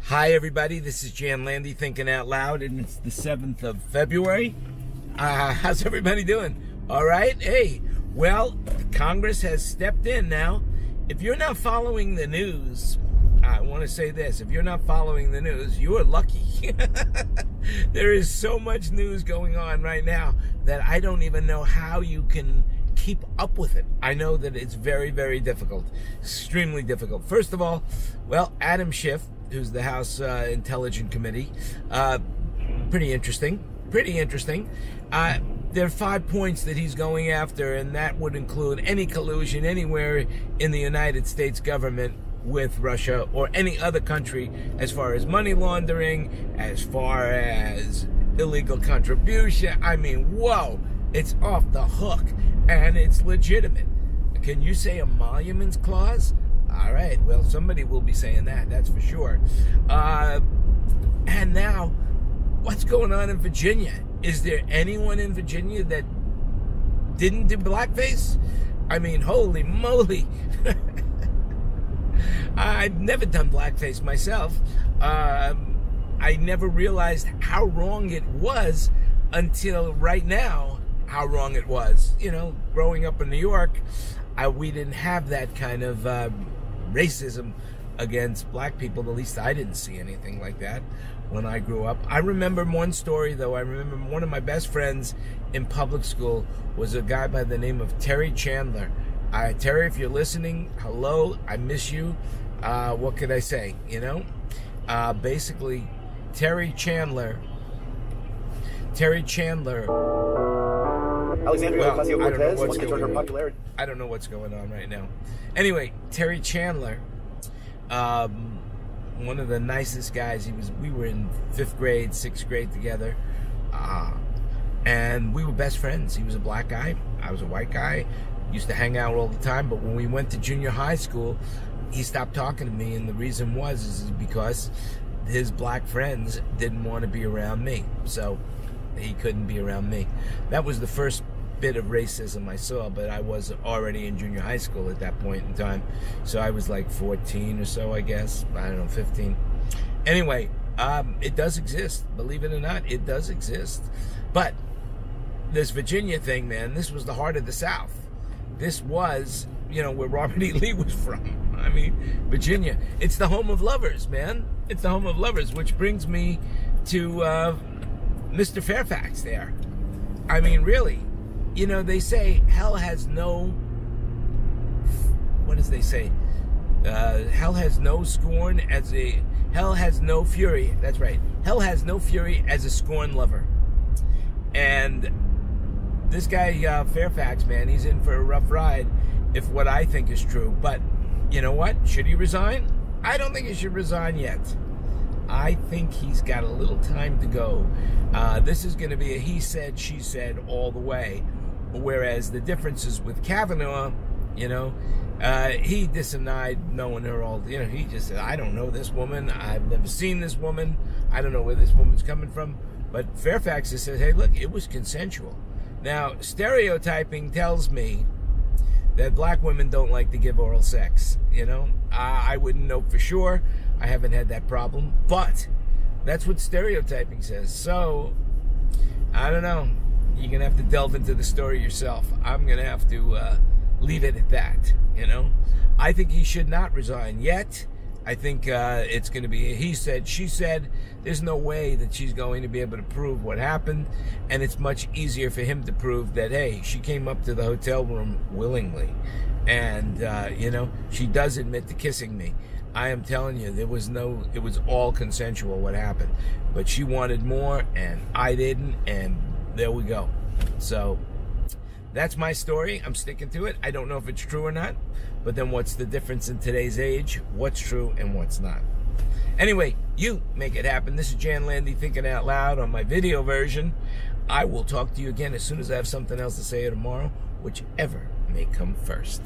Hi everybody, this is Jan Landy Thinking Out Loud, and it's the 7th of February. How's everybody doing? All right? Hey, well, Congress has stepped in now. If you're not following the news, I want to say this. If you're not following the news, you are lucky. There is so much news going on right now that I don't even know how you can keep up with it. I know that it's very, very difficult. Extremely difficult. First of all, well, Adam Schiff, who's the House Intelligence Committee, pretty interesting. There are 5 points that he's going after, and that would include any collusion anywhere in the United States government with Russia or any other country, as far as money laundering, as far as illegal contribution. I mean, whoa, it's off the hook, and it's legitimate. Can you say emoluments clause? All right, well, somebody will be saying that, that's for sure. And now, what's going on in Virginia? Is there anyone in Virginia that didn't do blackface? I mean, holy moly. I've never done blackface myself. I never realized how wrong it was until right now, how wrong it was. You know, growing up in New York, we didn't have that kind of racism against black people. At least I didn't see anything like that when I grew up. I remember one story, though. I remember one of my best friends in public school was a guy by the name of Terry Chandler. Terry, if you're listening, hello, I miss you. What could I say, you know? Basically, Terry Chandler, Alexandria Ocasio-Cortez wants to her popularity. I don't know what's going on right now. Anyway, Terry Chandler, one of the nicest guys. We were in 5th grade, 6th grade together, and we were best friends. He was a black guy, I was a white guy. Used to hang out all the time, but when we went to junior high school, he stopped talking to me, and the reason is because his black friends didn't want to be around me, so he couldn't be around me. That was the first bit of racism I saw, but I was already in junior high school at that point in time, so I was like 14 or so, I guess. I don't know, 15. Anyway, it does exist. Believe it or not, it does exist. But this Virginia thing, man, this was the heart of the South. This was, you know, where Robert E. Lee was from. I mean, Virginia. It's the home of lovers, man. It's the home of lovers, which brings me to Mr. Fairfax there. I mean, really. You know, they say hell has no... What does they say? Hell has no scorn as a... Hell has no fury. That's right. Hell has no fury as a scorned lover. And this guy, Fairfax, man, he's in for a rough ride, if what I think is true. But you know what? Should he resign? I don't think he should resign yet. I think he's got a little time to go. This is going to be a he said, she said all the way. Whereas the differences with Kavanaugh, you know, he denied knowing her all. You know, he just said, I don't know this woman. I've never seen this woman. I don't know where this woman's coming from. But Fairfax has said, hey, look, it was consensual. Now, stereotyping tells me that black women don't like to give oral sex. You know, I wouldn't know for sure. I haven't had that problem, but that's what stereotyping says. So, I don't know. You're going to have to delve into the story yourself. I'm going to have to leave it at that, you know. I think he should not resign yet. I think it's going to be a he said, she said. There's no way that she's going to be able to prove what happened, and it's much easier for him to prove that, hey, she came up to the hotel room willingly, and, you know, she does admit to kissing me. I am telling you, it was all consensual what happened, but she wanted more, and I didn't, and there we go. So that's my story. I'm sticking to it. I don't know if it's true or not, but then what's the difference in today's age? What's true and what's not? Anyway, you make it happen. This is Jan Landy Thinking Out Loud on my video version. I will talk to you again as soon as I have something else to say tomorrow, whichever may come first.